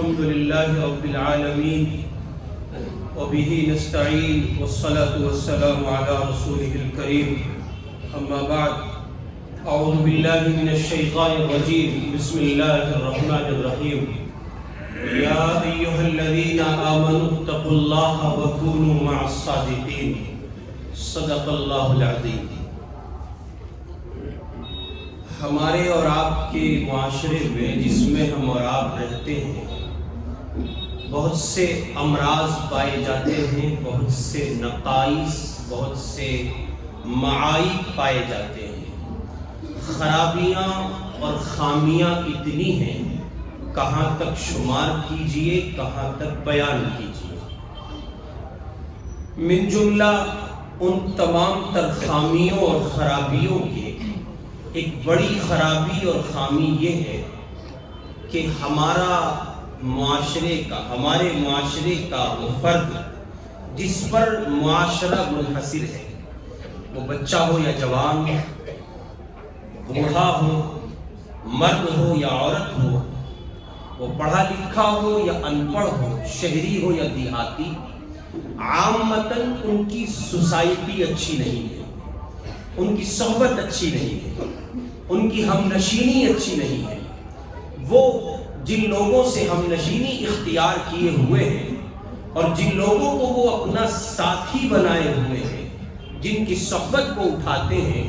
الحمد لله رب العالمين وبه نستعين والصلاة والسلام على رسوله الكريم أما بعد أعوذ بالله من الشيطان الرجيم بسم الله الرحمن الرحيم يا أيها الذين آمنوا اتقوا الله وكونوا مع الصادقين صدق الله العظيم۔ ہمارے اور آپ کے معاشرے میں جس میں ہم اور آپ رہتے ہیں بہت سے امراض پائے جاتے ہیں، بہت سے نقائص، بہت سے معائب پائے جاتے ہیں، خرابیاں اور خامیاں اتنی ہیں کہاں تک شمار کیجئے، کہاں تک بیان کیجئے۔ من جملہ ان تمام تر خامیوں اور خرابیوں کے ایک بڑی خرابی اور خامی یہ ہے کہ ہمارے معاشرے کا وہ فرد جس پر معاشرہ منحصر ہے، وہ بچہ ہو یا جوان ہو، بوڑھا ہو، مرد ہو یا عورت ہو، وہ پڑھا لکھا ہو یا ان پڑھ ہو، شہری ہو یا دیہاتی، عامتاً ان کی سوسائٹی اچھی نہیں ہے، ان کی صحبت اچھی نہیں ہے، ان کی ہم نشینی اچھی نہیں ہے۔ وہ جن لوگوں سے ہم نشینی اختیار کیے ہوئے ہیں اور جن لوگوں کو وہ اپنا ساتھی بنائے ہوئے ہیں، جن کی صحبت کو اٹھاتے ہیں،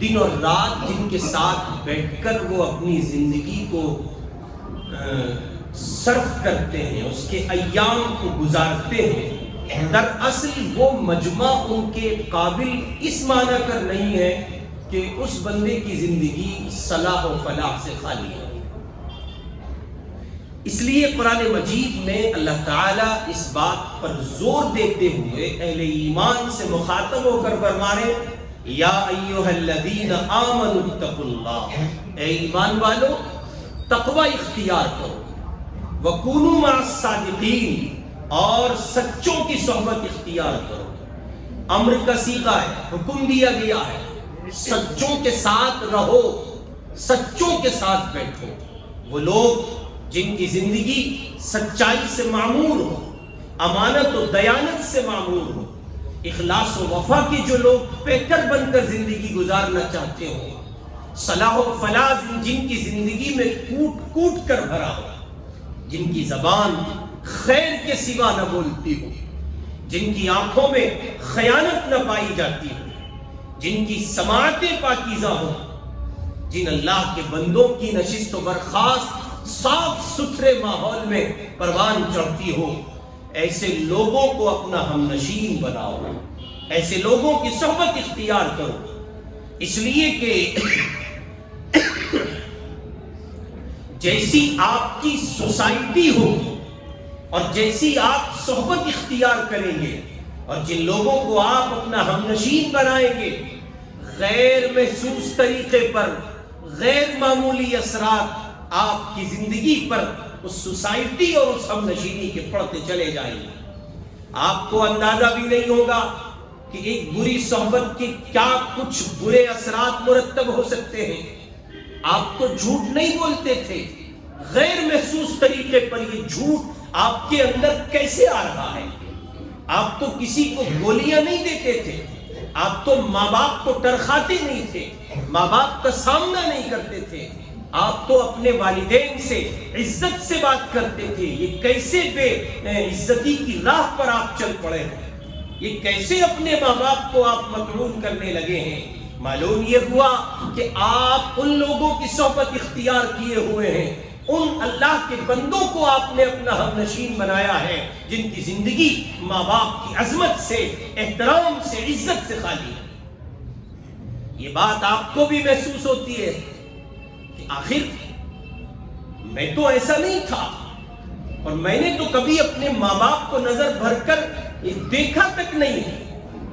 دن اور رات جن کے ساتھ بیٹھ کر وہ اپنی زندگی کو صرف کرتے ہیں، اس کے ایام کو گزارتے ہیں، دراصل وہ مجمع ان کے قابل اس معنی کر نہیں ہے کہ اس بندے کی زندگی صلاح و فلاح سے خالی ہے۔ اس لیے قرآن مجید میں اللہ تعالیٰ اس بات پر زور دیتے ہوئے اہل ایمان سے مخاطب ہو کر فرما رہے یا ایھا الذین آمنوا اتقوا اللہ، اے ایمان والو تقوی اختیار کرو، وکونوا مع الصادقین، اور سچوں کی صحبت اختیار کرو۔ امر کا صیغہ ہے، حکم دیا گیا ہے، سچوں کے ساتھ رہو، سچوں کے ساتھ بیٹھو۔ وہ لوگ جن کی زندگی سچائی سے معمور ہو، امانت و دیانت سے معمور ہو، اخلاص و وفا کے جو لوگ پیکر بن کر زندگی گزارنا چاہتے ہو، صلاح و فلاح جن کی زندگی میں کوٹ کوٹ کر بھرا ہو، جن کی زبان خیر کے سوا نہ بولتی ہو، جن کی آنکھوں میں خیانت نہ پائی جاتی ہو، جن کی سماعتیں پاکیزہ ہو، جن اللہ کے بندوں کی نشست و برخاست صاف ستھرے ماحول میں پروان چڑھتی ہو، ایسے لوگوں کو اپنا ہم نشین بناؤ، ایسے لوگوں کی صحبت اختیار کرو، اس لیے کہ جیسی آپ کی سوسائٹی ہوگی اور جیسی آپ صحبت اختیار کریں گے اور جن لوگوں کو آپ اپنا ہم نشین بنائیں گے، غیر محسوس طریقے پر غیر معمولی اثرات آپ کی زندگی پر اس سوسائٹی اور اس ہم نشینی کے پڑتے چلے جائیں گے۔ آپ کو اندازہ بھی نہیں ہوگا کہ ایک بری صحبت کے کیا کچھ برے اثرات مرتب ہو سکتے ہیں۔ آپ تو جھوٹ نہیں بولتے تھے، غیر محسوس طریقے پر یہ جھوٹ آپ کے اندر کیسے آ رہا ہے؟ آپ تو کسی کو گولیاں نہیں دیتے تھے، آپ تو ماں باپ کو ٹرخاتے نہیں تھے، ماں باپ کا سامنا نہیں کرتے تھے، آپ تو اپنے والدین سے عزت سے بات کرتے تھے۔ یہ کیسے بے عزتی کی راہ پر آپ چل پڑے ہیں؟ یہ کیسے اپنے ماں باپ کو آپ مطلوب کرنے لگے ہیں؟ معلوم یہ ہوا کہ آپ ان لوگوں کی صحبت اختیار کیے ہوئے ہیں، ان اللہ کے بندوں کو آپ نے اپنا ہم نشین بنایا ہے جن کی زندگی ماں باپ کی عظمت سے، احترام سے، عزت سے خالی ہے۔ یہ بات آپ کو بھی محسوس ہوتی ہے کہ آخر میں تو ایسا نہیں تھا، اور میں نے تو کبھی اپنے ماں باپ کو نظر بھر کر دیکھا تک نہیں ہے۔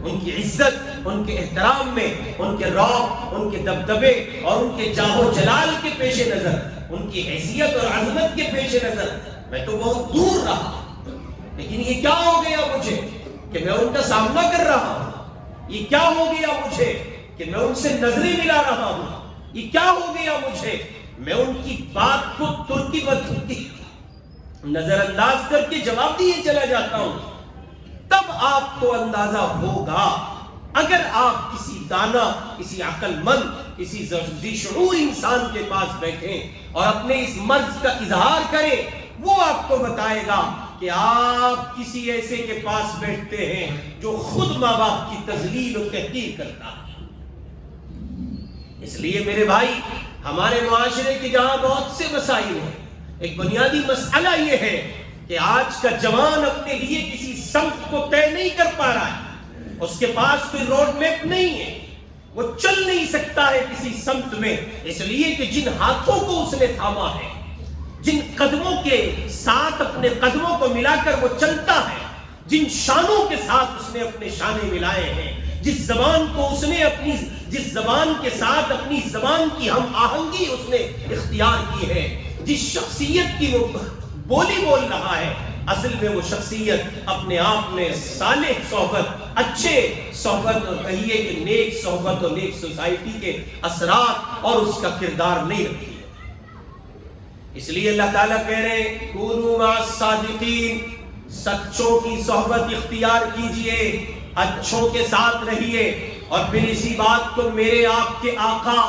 ان کی عزت، ان کے احترام میں، ان کے رعب، ان کے دبدبے اور ان کے جاہ و جلال کے پیش نظر، ان کی حیثیت اور عظمت کے پیش نظر میں تو بہت دور رہا۔ لیکن یہ کیا ہو گیا مجھے کہ میں ان کا سامنا کر رہا ہوں؟ یہ کیا ہو گیا مجھے کہ میں ان سے نظریں ملا رہا ہوں؟ یہ کیا ہو گیا مجھے میں ان کی بات کو ترکی نظر انداز کر کے جواب دیے چلا جاتا ہوں، تب آپ کو اندازہ ہوگا اگر آپ کسی دانا، کسی عقل مند، کسی ذی شعور انسان کے پاس بیٹھیں اور اپنے اس مرض کا اظہار کریں، وہ آپ کو بتائے گا کہ آپ کسی ایسے کے پاس بیٹھتے ہیں جو خود ماں باپ کی تذلیل و تحقیر کرتا ہے۔ اس لیے میرے بھائی، ہمارے معاشرے کے جہاں بہت سے مسائل ہیں، ایک بنیادی مسئلہ یہ ہے کہ آج کا جوان اپنے لیے کسی سمت کو طے نہیں کر پا رہا ہے، اس کے پاس کوئی روڈ میپ نہیں ہے، وہ چل نہیں سکتا ہے کسی سمت میں، اس لیے کہ جن ہاتھوں کو اس نے تھاما ہے، جن قدموں کے ساتھ اپنے قدموں کو ملا کر وہ چلتا ہے، جن شانوں کے ساتھ اس نے اپنے شانے ملائے ہیں، جس زبان کو اس نے جس زبان کے ساتھ اپنی زبان کی ہم آہنگی اس نے اختیار کی ہے، جس شخصیت کی وہ بولی بول رہا ہے، اصل میں وہ شخصیت اپنے آپ میں صالح صحبت، اچھے صحبت اور کہیے کہ نیک صحبت اور نیک سوسائٹی کے اثرات اور اس کا کردار نہیں رکھتی ہے۔ اس لیے اللہ تعالیٰ کہہ رہے ہیں کونوا مع الصادقین، سچوں کی صحبت اختیار کیجئے، اچھوں کے ساتھ رہیے۔ اور پھر اسی بات کو میرے آپ کے آقا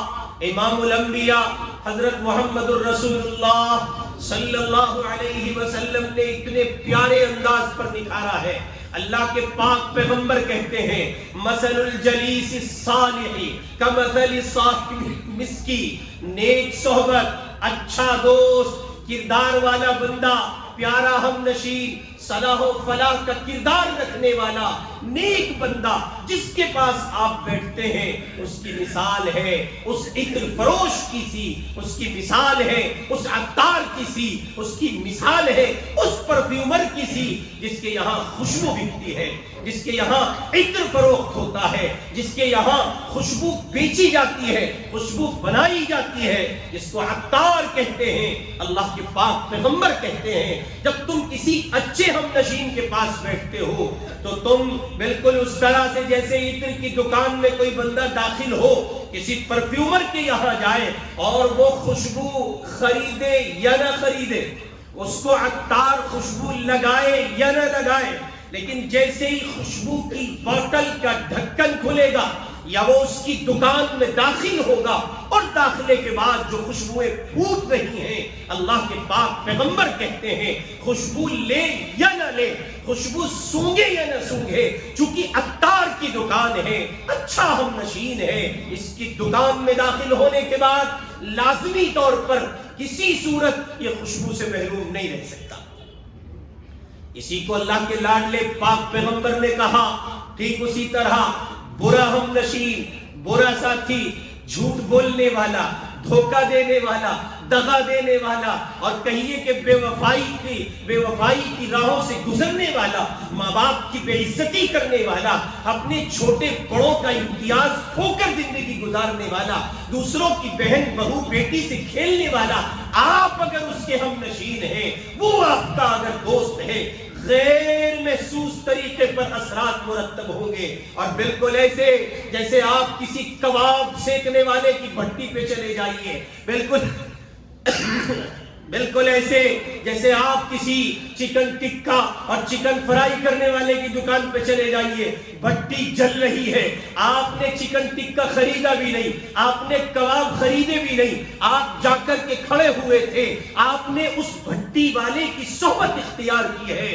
امام الانبیاء حضرت محمد الرسول اللہ صلی اللہ علیہ وسلم نے اتنے پیارے انداز پر نکھارا ہے۔ اللہ کے پاک پیغمبر کہتے ہیں مثل الجلیس الصالح کمثل صاحب مسکی، نیک صحبت، اچھا دوست، کردار والا بندہ، پیارا ہم نشین، صلاح و فلاح کا کردار رکھنے والا نیک بندہ جس کے پاس آپ بیٹھتے ہیں، اس کی مثال ہے اس عطر فروش کی سی، اس کی مثال ہے اس عطار کی سی، اس کی مثال ہے اس پرفیومر کی سی جس کے یہاں خوشبو بکتی ہے، جس کے یہاں عطر فروخت ہوتا ہے، جس کے یہاں خوشبو بیچی جاتی ہے، خوشبو بنائی جاتی ہے، جس کو عطار کہتے ہیں۔ اللہ کے پاک پیغمبر کہتے ہیں جب تم کسی اچھے ہم نشین کے پاس بیٹھتے ہو تو تم بالکل اس طرح سے جیسے عطر کی دکان میں کوئی بندہ داخل ہو، کسی پرفیومر کے یہاں جائے اور وہ خوشبو خریدے یا نہ خریدے، اس کو عطار خوشبو لگائے یا نہ لگائے، لیکن جیسے ہی خوشبو کی بوتل کا ڈھکن کھلے گا یا وہ اس کی دکان میں داخل ہوگا اور داخلے کے بعد جو خوشبوئیں پھوٹ رہی ہیں، اللہ کے پاک پیغمبر کہتے ہیں خوشبو لے یا نہ لے، خوشبو سونگے یا نہ سونگے، چونکہ عطار کی دکان ہے، اچھا ہم نشین ہے، اس کی دکان میں داخل ہونے کے بعد لازمی طور پر کسی صورت یہ خوشبو سے محروم نہیں رہ سکتا۔ اسی کو اللہ کے لاڈلے پاک پیغمبر نے کہا، ٹھیک اسی طرح برا ہم نشین، برا ساتھی، جھوٹ بولنے والا، دھوکہ دینے والا، دغا دینے والا اور کہیے کہ بے وفائی کی راہوں سے گزرنے والا، ماں باپ کی بے عزتی کرنے والا، اپنے چھوٹے بڑوں کا امتیاز کھو کر زندگی گزارنے والا، دوسروں کی بہن بہو بیٹی سے کھیلنے والا، آپ اگر اس کے ہم نشین ہیں، وہ آپ کا اگر دوست ہے، غیر محسوس طریقے پر اثرات مرتب ہوں گے۔ اور بالکل ایسے جیسے آپ کسی کباب سیکنے والے کی بھٹی پہ چلے جائیے، بالکل ایسے جیسے آپ کسی چکن ٹکا اور چکن فرائی کرنے والے کی دکان پہ چلے جائیے، بھٹی جل رہی ہے، آپ نے چکن ٹکا خریدا بھی نہیں، آپ نے کباب خریدے بھی نہیں، آپ جا کر کے کھڑے ہوئے تھے، آپ نے اس بھٹی والے کی صحبت اختیار کی ہے۔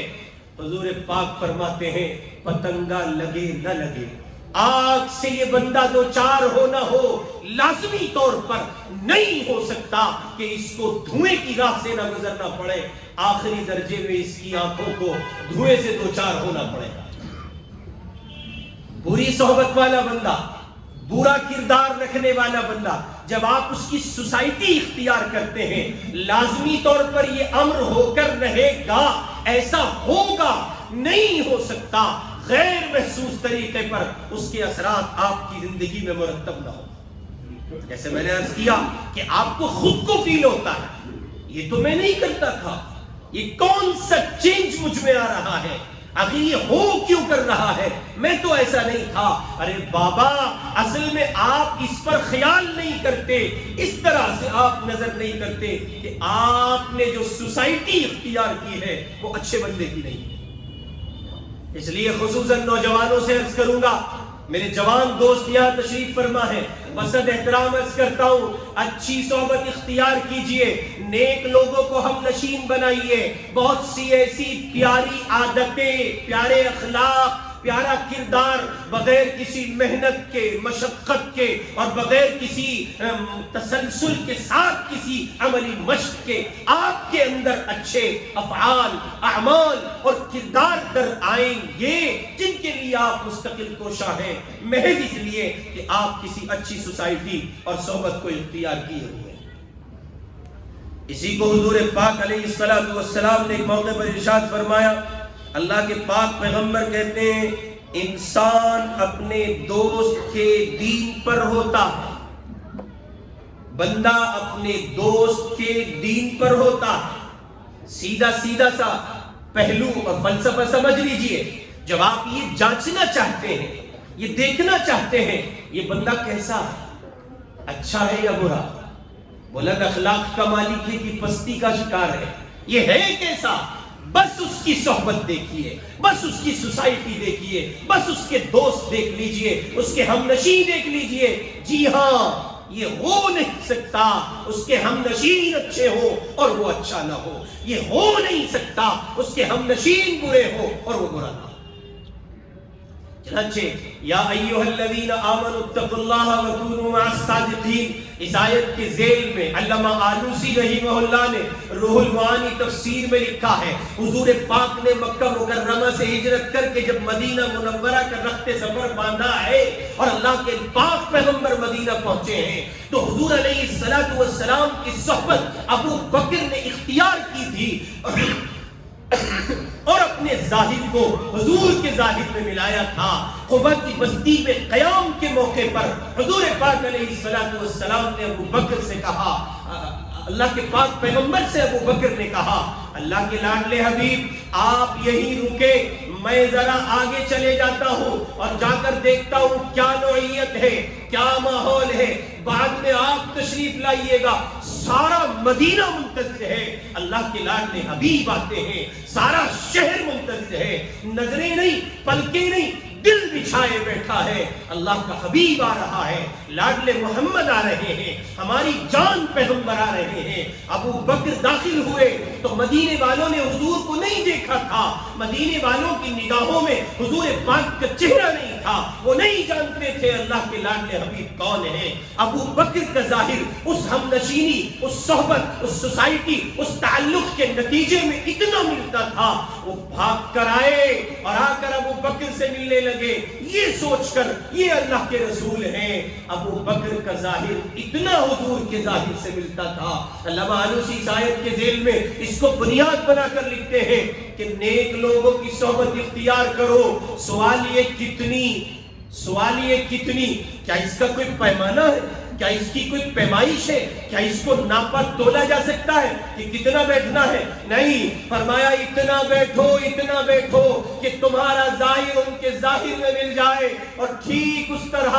حضور پاک فرماتے ہیں پتنگا لگے نہ لگے، آگ سے یہ بندہ دو چار ہو نہ ہو، لازمی طور پر نہیں ہو سکتا کہ اس کو دھوئیں کی راہ سے نہ گزرنا پڑے، آخری درجے میں اس کی آنکھوں کو دھوئیں سے دو چار ہونا پڑے گا۔ بری صحبت والا بندہ، برا کردار رکھنے والا بندہ، جب آپ اس کی سوسائٹی اختیار کرتے ہیں، لازمی طور پر یہ امر ہو کر رہے گا، ایسا ہوگا، نہیں ہو سکتا غیر محسوس طریقے پر اس کے اثرات آپ کی زندگی میں مرتب نہ ہو۔ جیسے میں نے عرض کیا کہ آپ کو خود کو فیل ہوتا ہے یہ تو میں نہیں کرتا تھا، یہ کون سا چینج مجھ میں آ رہا ہے، آخر یہ ہو کیوں کر رہا ہے؟ میں تو ایسا نہیں تھا۔ ارے بابا، اصل میں آپ اس پر خیال نہیں کرتے، اس طرح سے آپ نظر نہیں کرتے کہ آپ نے جو سوسائٹی اختیار کی ہے وہ اچھے بندے کی نہیں۔ اس لیے خصوصاً نوجوانوں سے عرض کروں گا، میرے جوان دوست یہاں تشریف فرما ہے، بصد احترام عرض کرتا ہوں، اچھی صحبت اختیار کیجئے، نیک لوگوں کو ہم نشین بنائیے۔ بہت سی ایسی پیاری عادتیں، پیارے اخلاق، پیارا کردار بغیر کسی محنت کے، مشقت کے اور بغیر کسی تسلسل کے ساتھ کسی عملی مشق کے آپ کے اندر اچھے افعال، اعمال اور کردار در آئیں گے، جن کے لیے آپ مستقل کوشاں ہیں، محض اس لیے کہ آپ کسی اچھی سوسائٹی اور صحبت کو اختیار کیے ہوئے ہیں۔ اسی کو حضور پاک علیہ السلام نے ایک موقع پر ارشاد فرمایا، اللہ کے پاک پیغمبر کہتے ہیں، انسان اپنے دوست کے دین پر ہوتا ہے، بندہ اپنے دوست کے دین پر ہوتا ہے۔ سیدھا سیدھا سا پہلو اور فلسفہ سمجھ لیجئے، جب آپ یہ جانچنا چاہتے ہیں، یہ دیکھنا چاہتے ہیں یہ بندہ کیسا ہے، اچھا ہے یا برا، بلند اخلاق کا مالک ہے کہ پستی کا شکار ہے، یہ ہے کیسا، بس اس کی صحبت دیکھیے، بس اس کی سوسائٹی دیکھیے، بس اس کے دوست دیکھ لیجئے، اس کے ہم نشین دیکھ لیجئے۔ جی ہاں، یہ ہو نہیں سکتا اس کے ہم نشین اچھے ہو اور وہ اچھا نہ ہو، یہ ہو نہیں سکتا اس کے ہم نشین برے ہو اور وہ برا نہ ہو۔ چنانچہ یا ایھا الذین آمنوا اتقوا اللہ وکونوا مع الصادقین، اس آیت کے ذیل میں علامہ آلوسی رحمہ اللہ نے روح المعانی تفسیر میں لکھا ہے، حضور پاک نے مکہ مکرمہ سے ہجرت کر کے جب مدینہ منورہ کا رخت سفر باندھا ہے اور اللہ کے پاک پیغمبر مدینہ پہنچے ہیں، تو حضور علیہ السلام کی صحبت ابو بکر نے اختیار کی تھی اور اپنے ظاہر کو حضور کے ظاہر میں ملایا تھا۔ قبا کی بستی میں قیام کے موقع پر حضور پاک علیہ السلام نے ابو بکر سے کہا، اللہ کے پاک پیغمبر سے ابو بکر نے کہا، اللہ کے لاڈلے حبیب آپ یہیں رکے، میں ذرا آگے چلے جاتا ہوں اور جا کر دیکھتا ہوں کیا نوعیت ہے، کیا ماحول ہے، بعد میں آپ تشریف لائیے گا۔ سارا مدینہ منتظر ہے، اللہ کے لاڈلے حبیب آتے ہیں، سارا شہر منتظر ہے، نظریں نہیں، پلکیں نہیں، دل بچھائے بیٹھا ہے، اللہ کا حبیب آ رہا ہے، لاڈلے محمد آ رہے ہیں، ہماری جان پیغمبر آ رہے ہیں۔ ابو بکر داخل ہوئے تو مدینے والوں نے حضور کو نہیں دیکھا تھا، مدینے والوں کی نگاہوں میں حضور پاک کا چہرہ نہیں تھا، وہ نہیں جانتے تھے اللہ کے لاڈلے حبیب کون ہیں۔ ابو بکر کا ظاہر اس ہم نشینی، اس صحبت، اس سوسائٹی، اس تعلق کے نتیجے میں اتنا ملتا تھا، وہ بھاگ کر آئے اور آ کر ابو بکر سے ملنے لگے، یہ سوچ کر یہ اللہ کے رسول ہیں۔ ابو بکر کا ظاہر اتنا حضور کے ظاہر سے ملتا تھا۔ علامہ آلوسی اس آیت کے ذیل میں اس کو بنیاد بنا کر لکھتے ہیں کہ نیک لوگوں کی صحبت اختیار کرو، سوال یہ کتنی، کیا اس کا کوئی پیمانہ ہے، کیا اس کی کوئی پیمائش ہے، کیا اس کو ناپا تولا جا سکتا ہے کہ کتنا بیٹھنا ہے؟ نہیں، فرمایا اتنا بیٹھو کہ تمہارا ظاہر ان کے ظاہر میں مل جائے، اور ٹھیک اس طرح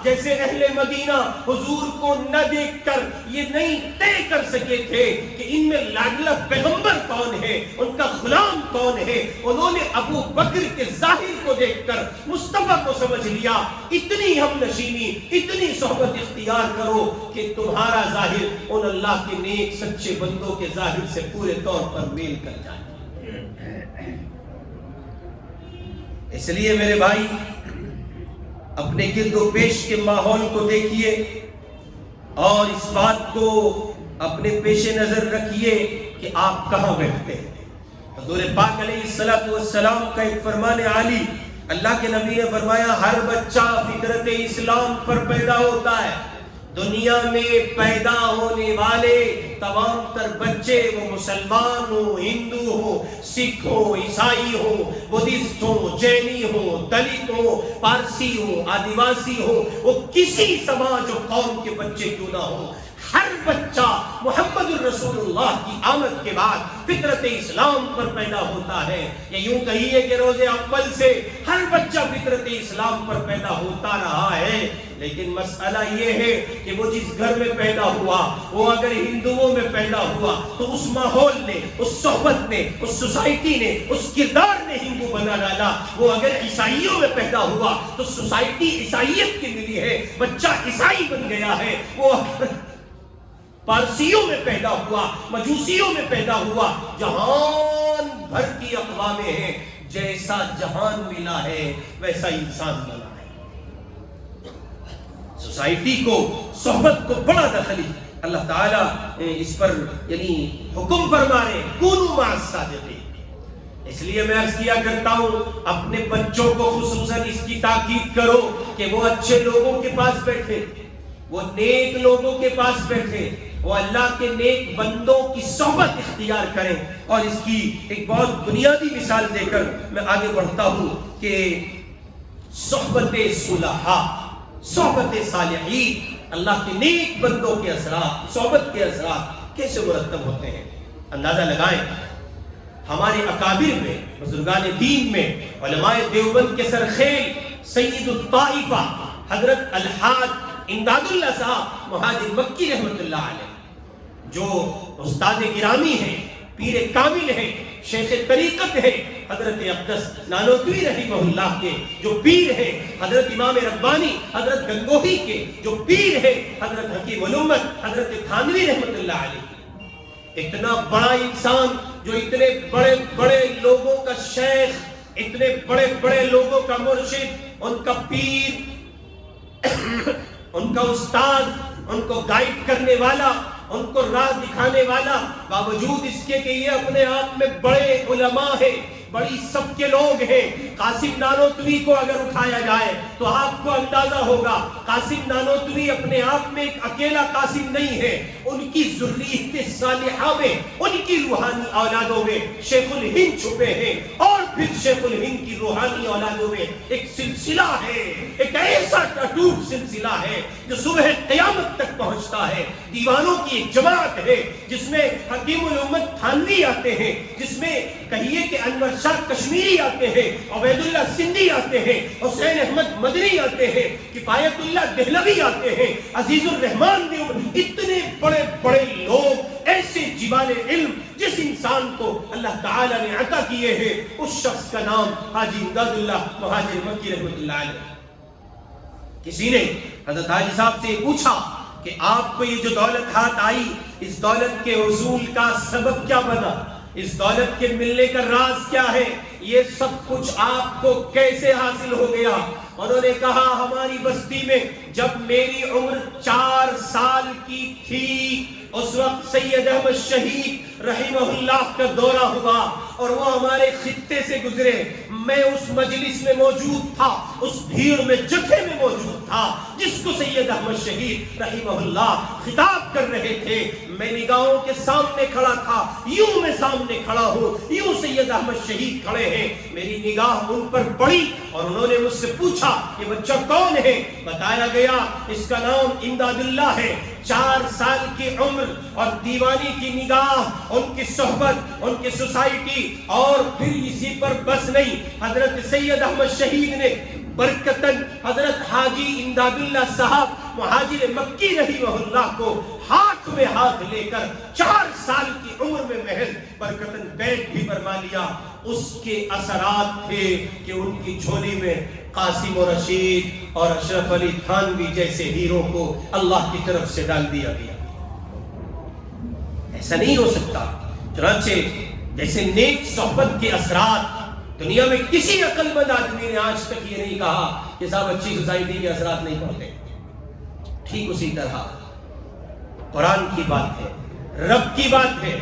جیسے اہل مدینہ حضور کو نہ دیکھ کر یہ نہیں طے کر سکے تھے کہ ان میں لاڈلا پیغمبر کون ہے، ان کا غلام کون ہے، انہوں نے ابو بکر کے ظاہر کو دیکھ کر مصطفیٰ کو سمجھ لیا۔ اتنی ہم نشینی، اتنی صحبت اختیار کرو کہ تمہارا ظاہر ان اللہ کے نیک سچے بندوں کے ظاہر سے پورے طور پر میل کر جائے۔ اس لیے میرے بھائی اپنے گرد و پیش کے ماحول کو دیکھیے اور اس بات کو اپنے پیش نظر رکھیے کہ آپ کہاں بیٹھتے ہیں۔ حضور پاک علیہ السلام کا ایک فرمان عالی، اللہ کے نبی نے فرمایا ہر بچہ فطرت اسلام پر پیدا ہوتا ہے، دنیا میں پیدا ہونے والے تمام تر بچے، وہ مسلمان ہو، ہندو ہو، سکھ ہو، عیسائی ہو، بدھسٹ ہو، جینی ہو، دلت ہو، پارسی ہو، آدیواسی ہو، وہ کسی سماج و قوم کے بچے کیوں نہ ہو، ہر بچہ محمد الرسول اللہ کی آمد کے بعد فطرت اسلام پر پیدا ہوتا ہے. یا یوں کہیے کہ روز اول سے ہر بچہ فطرت اسلام پر پیدا ہوتا رہا ہے. لیکن مسئلہ یہ ہے کہ وہ جس گھر میں پیدا ہوا وہ اگر ہندوؤں میں پیدا ہوا تو اس ماحول نے، اس صحبت نے، اس سوسائٹی نے، اس کردار نے ہندو بنا ڈالا. وہ اگر عیسائیوں میں پیدا ہوا تو سوسائٹی عیسائیت کی ملی ہے، بچہ عیسائی بن گیا ہے. وہ پارسیوں میں پیدا ہوا، مجوسیوں میں پیدا ہوا، جہان بھر کی اقوامیں ہیں. جیسا جہان ملا ہے ویسا انسان بنا ہے. سوسائٹی کو، صحبت کو بڑا دخلی اللہ تعالیٰ اس پر یعنی حکم فرما رہے ہیں، کونوا مع الصادقین. اس لیے میں عرض کیا کرتا ہوں اپنے بچوں کو خصوصاً اس کی تاکید کرو کہ وہ اچھے لوگوں کے پاس بیٹھے، وہ نیک لوگوں کے پاس بیٹھے، وہ اللہ کے نیک بندوں کی صحبت اختیار کریں. اور اس کی ایک بہت بنیادی مثال دے کر میں آگے بڑھتا ہوں کہ صحبت صلحاء، صحبت صالحین، اللہ کے نیک بندوں کے اثرات، صحبت کے اثرات کیسے مرتب ہوتے ہیں. اندازہ لگائیں ہمارے اکابر میں، بزرگان دین میں، علماء دیوبند کے سرخیل سید الطائفہ حضرت الحاج امداد اللہ صاحب مہاجر مکی رحمت اللہ علیہ، جو استاد گرامی ہیں، پیر کامل ہیں، شیخ طریقت ہیں، حضرت اقدس نانوتوی رحمہ اللہ کے جو پیر ہیں، حضرت امام ربانی حضرت گنگوہی کے جو پیر ہیں، حضرت حکیم الامت حضرت تھانوی رحمت اللہ علیہ. اتنا بڑا انسان جو اتنے بڑے بڑے لوگوں کا شیخ، اتنے بڑے بڑے لوگوں کا مرشد، ان کا پیر، ان کا استاد، ان کو گائیڈ کرنے والا، ان کو راہ دکھانے والا، باوجود اس کے کہ یہ اپنے آپ میں بڑے علماء ہیں، بڑی سب کے لوگ ہیں. قاسم نانوتوی کو اگر اٹھایا جائے تو آپ کو اندازہ ہوگا قاسم نانوتوی اپنے آپ میں ایک اکیلا قاسم نہیں ہے. ان کی ذریت صالحہ میں، ان کی روحانی اولادوں میں شیخ الہند چھپے ہیں، اور پھر شیخ الہند کی روحانی اولادوں میں ایک سلسلہ ہے، ایک ایسا اٹوٹ سلسلہ ہے جو صبح قیامت تک پہنچتا ہے. دیوانوں کی ایک جماعت ہے جس میں حکیم الامت تھانوی آتے ہیں، جس میں کہیے کہ انور شاہ کشمیری آتے ہیں، عبید اللہ سندھی آتے ہیں، حسین احمد مدنی آتے ہیں، کفایت اللہ دہلوی آتے ہیں، عزیز الرحمان دیوبندی. اتنے بڑے بڑے لوگ، ایسے جبال علم جس انسان کو اللہ تعالیٰ نے عطا کیے ہیں، اس شخص کا نام حاجی امداد اللہ مہاجر مکی رحمۃ اللہ علیہ. کسی نے حضرت حاجی صاحب سے پوچھا کہ آپ کو یہ جو دولت ہاتھ آئی، اس دولت کے حصول کا سبب کیا بنا، اس دولت کے ملنے کا راز کیا ہے، یہ سب کچھ آپ کو کیسے حاصل ہو گیا؟ انہوں نے کہا ہماری بستی میں جب میری عمر 4 سال کی تھی اس وقت سید احمد شہید رحمہ اللہ کا دورہ ہوا اور وہ ہمارے خطے سے گزرے. میں اس مجلس میں موجود تھا، اس بھیڑ میں جگہ میں موجود تھا جس کو سید احمد شہید رحمہ اللہ خطاب کر رہے تھے. میں نگاہوں کے سامنے کھڑا تھا، یوں میں سامنے کھڑا ہوں، یوں سید احمد شہید کھڑے ہیں. میری نگاہ ان پر پڑی اور انہوں نے مجھ سے پوچھا یہ بچہ کون ہے؟ بتایا گیا اس کا نام امداد اللہ ہے. 4 سال کی عمر اور دیوانی کی نگاہ، ان کی صحبت، ان کی سوسائٹی، اور پھر اسی پر بس نہیں، حضرت سید احمد شہید نے برکتاً حضرت حاجی امداد اللہ صاحب مہاجر مکی رحمہ اللہ کو ہاتھ میں ہاتھ لے کر 4 سال کی عمر میں محض برکتاً بیت بھی فرما لیا. اس کے اثرات تھے کہ ان کی جھولی میں قاسم و رشید اور اشرف علی تھانوی جیسے ہیرو کو اللہ کی طرف سے ڈال دیا گیا. ایسا نہیں ہو سکتا. چنانچہ جیسے نیک صحبت کے اثرات دنیا میں کسی عقل مند آدمی نے آج تک یہ نہیں کہا کہ صاحب اچھی سوسائٹی کے اثرات نہیں پڑتے، ٹھیک اسی طرح قرآن کی بات ہے، رب کی بات ہے،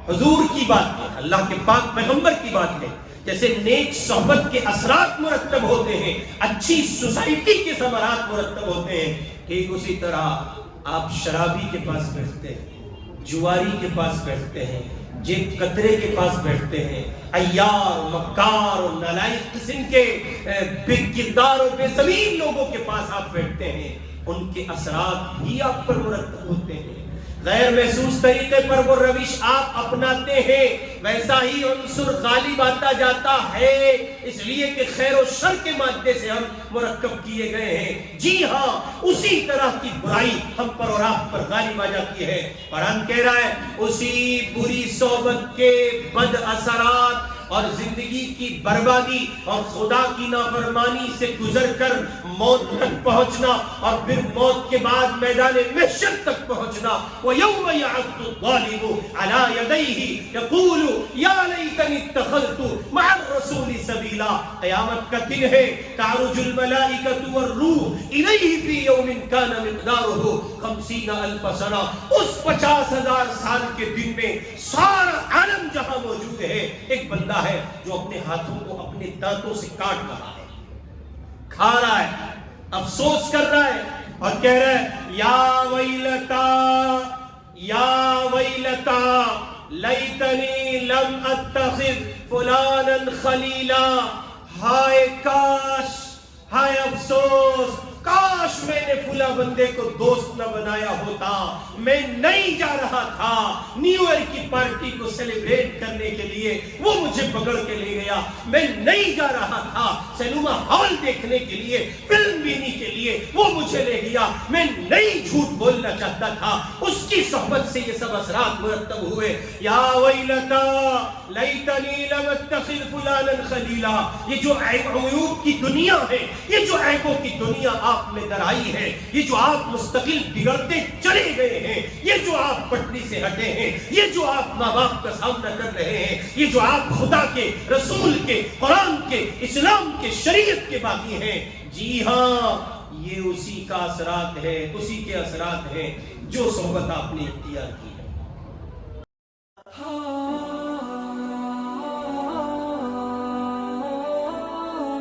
حضور کی بات ہے، اللہ کے پاک پیغمبر کی بات ہے. جیسے نیک صحبت کے اثرات مرتب ہوتے ہیں، اچھی سوسائٹی کے ثمرات مرتب ہوتے ہیں، ٹھیک اسی طرح آپ شرابی کے پاس بیٹھتے ہیں، جواری کے پاس بیٹھتے ہیں، جن قطرے کے پاس بیٹھتے ہیں، عیار، مکار اور نالائق قسم کے بے کردار اور بے ضمیر لوگوں کے پاس آپ بیٹھتے ہیں، ان کے اثرات بھی آپ پر مرتب ہوتے ہیں۔ غیر محسوس طریقے پر وہ روش آپ اپناتے ہیں، ویسا ہی عنصر غالب آتا جاتا ہے، اس لیے کہ خیر و شر کے مادے سے ہم مرکب کیے گئے ہیں۔ جی ہاں، اسی طرح کی برائی ہم پر اور آپ پر غالب آ جاتی ہے۔ قرآن کہہ رہا ہے اسی بری صحبت کے بد اثرات اور زندگی کی بربادی اور خدا کی نافرمانی سے گزر کر موت تک پہنچنا اور پھر موت کے بعد میدان محشر تک پہنچنا، وَيَوْمَ يَعَضُّ الظَّالِمُ عَلَى يَدَيْهِ يَقُولُ يَا لَيْتَنِي اتَّخَذْتُ مَعَ الرَّسُولِ سَبِيلًا۔ قیامت کا دن ہے، تَعْرُجُ الْمَلَائِكَةُ وَالرُّوحُ إِلَيْهِ فِي يَوْمٍ كَانَ مِقْدَارُهُ 50 ألف سنہ، اس 50,000 سال کے دن میں سارا عالم جہاں موجود ہے، ایک بندہ ہے جو اپنے ہاتھوں کو اپنے دانتوں سے کاٹ رہا ہے، کھا رہا ہے، افسوس کر رہا ہے اور کہہ رہا ہے یا ویلتا لیتنی لم اتخذ فلانا خلیلا، ہائے کاش، ہائے افسوس، کاش میں نے فلاں بندے کو دوست نہ بنایا ہوتا، میں نہیں جا رہا تھا نیو ایئر کی پارٹی کو سیلیبریٹ کرنے کے لیے، وہ مجھے پکڑ کے لے گیا، میں نہیں جا رہا تھا سینما ہال دیکھنے کے لیے، فلم بینی کے لیے، وہ مجھے لے گیا، میں نہیں جھوٹ بولنا چاہتا تھا، اس کی صحبت سے یہ سب اثرات مرتب ہوئے۔ یا ویلتا لیتنی لم اتخذ فلانا خلیلا، یہ جو عیوب کی دنیا ہے، یہ جو عیبوں کی دنیا آپ میں درائی ہے، یہ جو آپ مستقل بگڑتے چلے گئے ہیں، یہ جو آپ پٹری سے ہٹے ہیں، یہ جو آپ ماں باپ کا سامنا کر رہے ہیں، یہ جو آپ خدا کے، رسول کے، قرآن کے، اسلام کے، شریعت کے باغی ہیں، جی ہاں یہ اسی کا اثرات ہے، اسی کے اثرات ہیں جو صحبت آپ نے اختیار کی۔